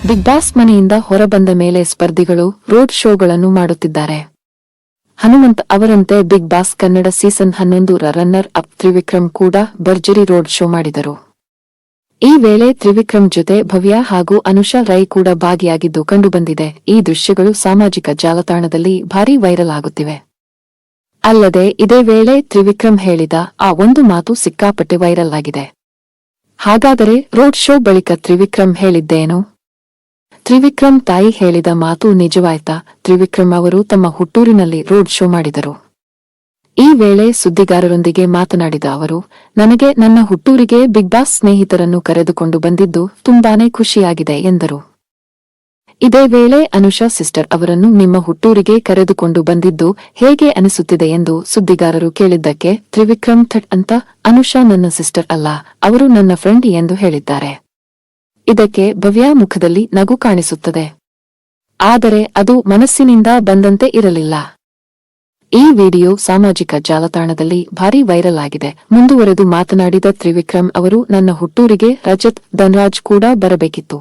Big boss ಮನೆಯಿಂದ ಹೊರಬಂದ ಮೇಲೆ ಸ್ಪರ್ಧಿಗಳು ರೋಡ್ ಶೋಗಳನ್ನು ಮಾಡುತ್ತಿದ್ದಾರೆ. ಹನುಮಂತ್ ಅವರಂತೆ ಬಿಗ್ ಬಾಸ್ ಕನ್ನಡ ಸೀಸನ್ 11ರ ರನ್ನರ್ ಅಪ್ ತ್ರಿವಿಕ್ರಮ್ ಕೂಡ ಭರ್ಜರಿ ರೋಡ್ ಶೋ ಮಾಡಿದರು. ಈ ವೇಳೆ ತ್ರಿವಿಕ್ರಮ್ ಜೊತೆ ಭವ್ಯ ಹಾಗೂ ಅನುಷಾ ರೈ ಕೂಡ ಭಾಗಿಯಾಗಿದ್ದು ಕಂಡುಬಂದಿದೆ. ಈ ದೃಶ್ಯಗಳು ಸಾಮಾಜಿಕ ಜಾಲತಾಣದಲ್ಲಿ ಭಾರೀ ವೈರಲ್ ಆಗುತ್ತಿವೆ. ಅಲ್ಲದೆ ಇದೇ ವೇಳೆ ತ್ರಿವಿಕ್ರಮ್ ಹೇಳಿದ ಆ ಒಂದು ಮಾತು ಸಿಕ್ಕಾಪಟ್ಟೆ ವೈರಲ್ ಆಗಿದೆ. ಹಾಗಾದರೆ ರೋಡ್ ಶೋ ಬಳಿಕ ತ್ರಿವಿಕ್ರಮ್ ಹೇಳಿದ್ದೇನು? ತ್ರಿವಿಕ್ರಮ್ ತಾಯಿ ಹೇಳಿದ ಮಾತು ನಿಜವಾಯ್ತಾ? ತ್ರಿವಿಕ್ರಮ್ ಅವರು ತಮ್ಮ ಹುಟ್ಟೂರಿನಲ್ಲಿ ರೋಡ್ ಶೋ ಮಾಡಿದರು. ಈ ವೇಳೆ ಸುದ್ದಿಗಾರರೊಂದಿಗೆ ಮಾತನಾಡಿದ ಅವರು, ನನಗೆ ನನ್ನ ಹುಟ್ಟೂರಿಗೆ ಬಿಗ್ ಬಾಸ್ ಸ್ನೇಹಿತರನ್ನು ಕರೆದುಕೊಂಡು ಬಂದಿದ್ದು ತುಂಬಾನೇ ಖುಷಿಯಾಗಿದೆ ಎಂದರು. ಇದೇ ವೇಳೆ ಅನುಷಾ ಸಿಸ್ಟರ್ ಅವರನ್ನು ನಿಮ್ಮ ಹುಟ್ಟೂರಿಗೆ ಕರೆದುಕೊಂಡು ಬಂದಿದ್ದು ಹೇಗೆ ಅನಿಸುತ್ತಿದೆ ಎಂದು ಸುದ್ದಿಗಾರರು ಕೇಳಿದ್ದಕ್ಕೆ ತ್ರಿವಿಕ್ರಮ್ ಥಟ್ ಅಂತ, ಅನುಷಾ ನನ್ನ ಸಿಸ್ಟರ್ ಅಲ್ಲ, ಅವರು ನನ್ನ ಫ್ರೆಂಡ್ ಎಂದು ಹೇಳಿದ್ದಾರೆ. ಇದಕ್ಕೆ ಭವ್ಯ ಮುಖದಲ್ಲಿ ನಗು ಕಾಣಿಸುತ್ತದೆ. ಆದರೆ ಅದು ಮನಸ್ಸಿನಿಂದ ಬಂದಂತೆ ಇರಲಿಲ್ಲ. ಈ ವಿಡಿಯೋ ಸಾಮಾಜಿಕ ಜಾಲತಾಣದಲ್ಲಿ ಭಾರೀ ವೈರಲ್ ಆಗಿದೆ. ಮುಂದುವರೆದು ಮಾತನಾಡಿದ ತ್ರಿವಿಕ್ರಮ್ ಅವರು, ನನ್ನ ಹುಟ್ಟೂರಿಗೆ ರಜತ್, ಧನ್ರಾಜ್ ಕೂಡ ಬರಬೇಕಿತ್ತು.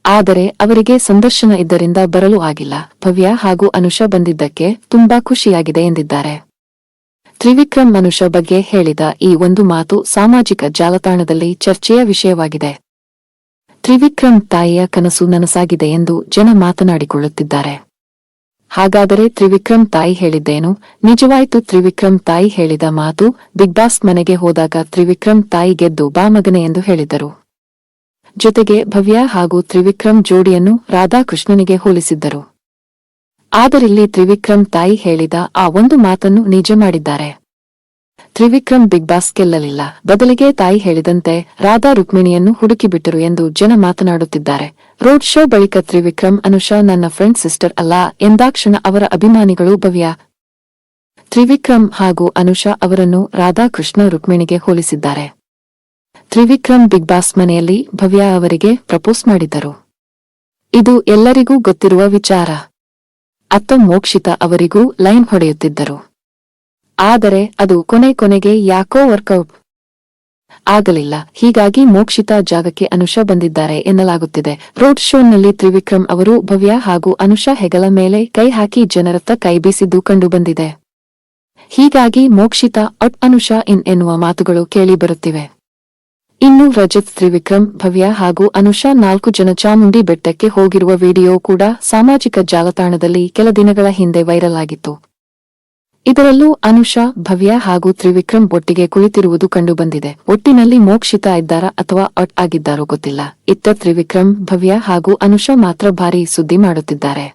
ಆದರೆ ಅವರಿಗೆ ಸಂದರ್ಶನ ಇದ್ದರಿಂದ ಬರಲು ಆಗಿಲ್ಲ. ಭವ್ಯ ಹಾಗೂ ಅನುಷಾ ಬಂದಿದ್ದಕ್ಕೆ ತುಂಬಾ ಖುಷಿಯಾಗಿದೆ ಎಂದಿದ್ದಾರೆ. ತ್ರಿವಿಕ್ರಮ್ ಅನುಷಾ ಬಗ್ಗೆ ಹೇಳಿದ ಈ ಒಂದು ಮಾತು ಸಾಮಾಜಿಕ ಜಾಲತಾಣದಲ್ಲಿ ಚರ್ಚೆಯ ವಿಷಯವಾಗಿದೆ. ತ್ರಿವಿಕ್ರಮ್ ತಾಯಿಯ ಕನಸು ನನಸಾಗಿದೆ ಎಂದು ಜನ ಮಾತನಾಡಿಕೊಳ್ಳುತ್ತಿದ್ದಾರೆ. ಹಾಗಾದರೆ ತ್ರಿವಿಕ್ರಮ್ ತಾಯಿ ಹೇಳಿದ್ದೇನು? ನಿಜವಾಯ್ತು. ತ್ರಿವಿಕ್ರಮ್ ತಾಯಿ ಹೇಳಿದ ಮಾತು, ಬಿಗ್ ಬಾಸ್ ಮನೆಗೆ ಹೋದಾಗ ತ್ರಿವಿಕ್ರಮ್ ತಾಯಿ ಗೆದ್ದು ಬಾ ಮಗನೆ ಎಂದು ಹೇಳಿದ್ದರು. ಜೊತೆಗೆ ಭವ್ಯ ಹಾಗೂ ತ್ರಿವಿಕ್ರಮ್ ಜೋಡಿಯನ್ನು ರಾಧಾಕೃಷ್ಣನಿಗೆ ಹೋಲಿಸಿದ್ದರು. ಆದರಿಲ್ಲಿ ತ್ರಿವಿಕ್ರಮ್ ತಾಯಿ ಹೇಳಿದ ಆ ಒಂದು ಮಾತನ್ನು ನಿಜ ಮಾಡಿದ್ದಾರೆ. ತ್ರಿವಿಕ್ರಮ್ ಬಿಗ್ ಬಾಸ್ ಗೆಲ್ಲಲಿಲ್ಲ, ಬದಲಿಗೆ ತಾಯಿ ಹೇಳಿದಂತೆ ರಾಧಾ ರುಕ್ಮಿಣಿಯನ್ನು ಹುಡುಕಿಬಿಟ್ಟರು ಎಂದು ಜನ ಮಾತನಾಡುತ್ತಿದ್ದಾರೆ. ರೋಡ್ ಶೋ ಬಳಿಕ ತ್ರಿವಿಕ್ರಮ್ ಅನುಷಾ ನನ್ನ ಫ್ರೆಂಡ್ ಸಿಸ್ಟರ್ ಅಲ್ಲ ಎಂದಾಕ್ಷಣ ಅವರ ಅಭಿಮಾನಿಗಳು ಭವ್ಯ, ತ್ರಿವಿಕ್ರಮ್ ಹಾಗೂ ಅನುಷಾ ಅವರನ್ನು ರಾಧಾಕೃಷ್ಣ ರುಕ್ಮಿಣಿಗೆ ಹೋಲಿಸಿದ್ದಾರೆ. ತ್ರಿವಿಕ್ರಮ್ ಬಿಗ್ ಬಾಸ್ ಮನೆಯಲ್ಲಿ ಭವ್ಯ ಅವರಿಗೆ ಪ್ರಪೋಸ್ ಮಾಡಿದ್ದರು. ಇದು ಎಲ್ಲರಿಗೂ ಗೊತ್ತಿರುವ ವಿಚಾರ. ಅತ್ತ ಮೋಕ್ಷಿತಾ ಅವರಿಗೂ ಲೈನ್ ಹೊಡೆಯುತ್ತಿದ್ದರು. ಆದರೆ ಅದು ಕೊನೆಗೆ ಯಾಕೋ ವರ್ಕೌಟ್ ಆಗಲಿಲ್ಲ. ಹೀಗಾಗಿ ಮೋಕ್ಷಿತಾ ಜಾಗಕ್ಕೆ ಅನುಷಾ ಬಂದಿದ್ದಾರೆ ಎನ್ನಲಾಗುತ್ತಿದೆ. ರೋಡ್ ಶೋನಲ್ಲಿ ತ್ರಿವಿಕ್ರಮ್ ಅವರು ಭವ್ಯ ಹಾಗೂ ಅನುಷಾ ಹೆಗಲ ಮೇಲೆ ಕೈ ಹಾಕಿ ಜನರತ್ತ ಕೈ ಬೀಸಿದ್ದು ಕಂಡುಬಂದಿದೆ. ಹೀಗಾಗಿ ಮೋಕ್ಷಿತಾ ಔಟ್, ಅನುಷಾ ಇನ್ ಎನ್ನುವ ಮಾತುಗಳು ಕೇಳಿಬರುತ್ತಿವೆ. ಇನ್ನು ರಜತ್, ತ್ರಿವಿಕ್ರಮ್, ಭವ್ಯ ಹಾಗೂ ಅನುಷಾ 4 ಜನ ಚಾಮುಂಡಿ ಬೆಟ್ಟಕ್ಕೆ ಹೋಗಿರುವ ವಿಡಿಯೋ ಕೂಡ ಸಾಮಾಜಿಕ ಜಾಲತಾಣದಲ್ಲಿ ಕೆಲ ದಿನಗಳ ಹಿಂದೆ ವೈರಲ್ ಆಗಿತ್ತು. ಇದರಲ್ಲೂ ಅನುಷಾ, ಭವ್ಯ ಹಾಗೂ ತ್ರಿವಿಕ್ರಮ್ ಒಟ್ಟಿಗೆ ಕುಳಿತಿರುವುದು ಕಂಡುಬಂದಿದೆ. ಒಟ್ಟಿನಲ್ಲಿ ಮೋಕ್ಷಿತಾ ಇದ್ದಾರಾ ಅಥವಾ ಔಟ್ ಆಗಿದ್ದಾರೋ ಗೊತ್ತಿಲ್ಲ. ಇತ್ತ ತ್ರಿವಿಕ್ರಮ್, ಭವ್ಯ ಹಾಗೂ ಅನುಷಾ ಮಾತ್ರ ಭಾರೀ ಸುದ್ದಿ ಮಾಡುತ್ತಿದ್ದಾರೆ.